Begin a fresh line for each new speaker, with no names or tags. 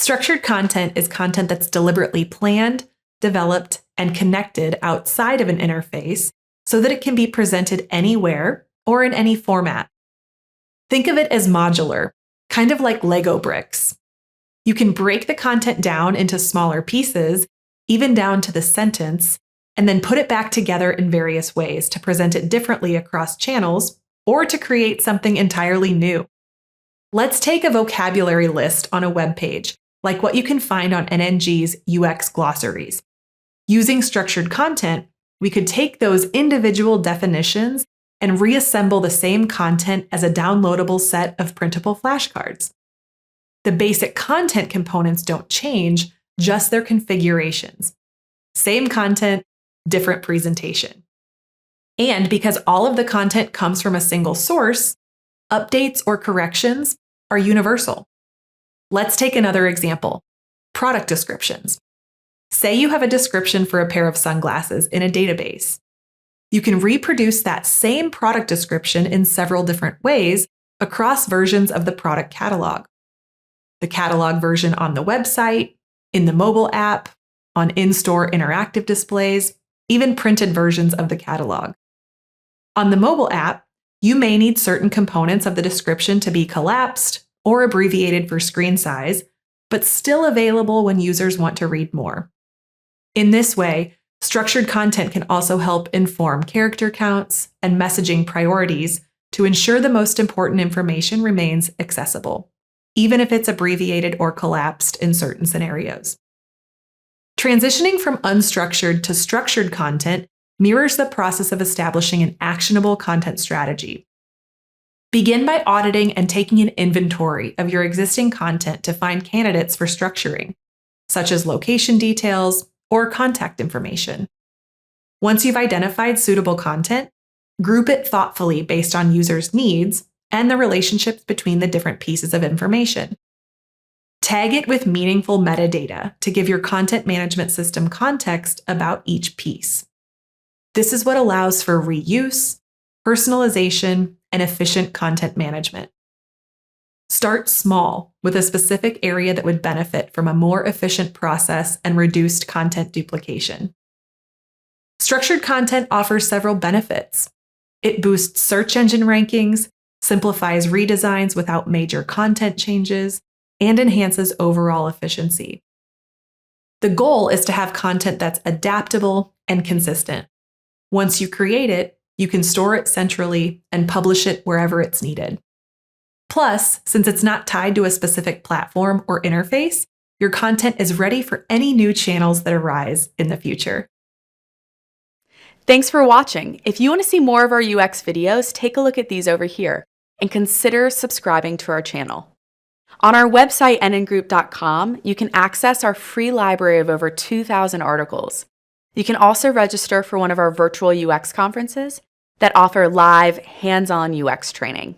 Structured content is content that's deliberately planned, developed, and connected outside of an interface so that it can be presented anywhere or in any format. Think of it as modular, kind of like Lego bricks. You can break the content down into smaller pieces, even down to the sentence, and then put it back together in various ways to present it differently across channels or to create something entirely new. Let's take a vocabulary list on a web page, like what you can find on NNG's UX glossaries. Using structured content, we could take those individual definitions and reassemble the same content as a downloadable set of printable flashcards. The basic content components don't change, just their configurations. Same content, different presentation. And because all of the content comes from a single source, updates or corrections are universal. Let's take another example, product descriptions. Say you have a description for a pair of sunglasses in a database. You can reproduce that same product description in several different ways across versions of the product catalog. The catalog version on the website, in the mobile app, on in-store interactive displays, even printed versions of the catalog. On the mobile app, you may need certain components of the description to be collapsed or abbreviated for screen size, but still available when users want to read more. In this way, structured content can also help inform character counts and messaging priorities to ensure the most important information remains accessible, even if it's abbreviated or collapsed in certain scenarios. Transitioning from unstructured to structured content mirrors the process of establishing an actionable content strategy. Begin by auditing and taking an inventory of your existing content to find candidates for structuring, such as location details or contact information. Once you've identified suitable content, group it thoughtfully based on users' needs and the relationships between the different pieces of information. Tag it with meaningful metadata to give your content management system context about each piece. This is what allows for reuse, personalization, and efficient content management. Start small with a specific area that would benefit from a more efficient process and reduced content duplication. Structured content offers several benefits. It boosts search engine rankings, simplifies redesigns without major content changes, and enhances overall efficiency. The goal is to have content that's adaptable and consistent. Once you create it, you can store it centrally and publish it wherever it's needed. Plus, since it's not tied to a specific platform or interface, your content is ready for any new channels that arise in the future.
Thanks for watching. If you want to see more of our UX videos, take a look at these over here and consider subscribing to our channel. On our website, nngroup.com, you can access our free library of over 2,000 articles. You can also register for one of our virtual UX conferences that offer live, hands-on UX training.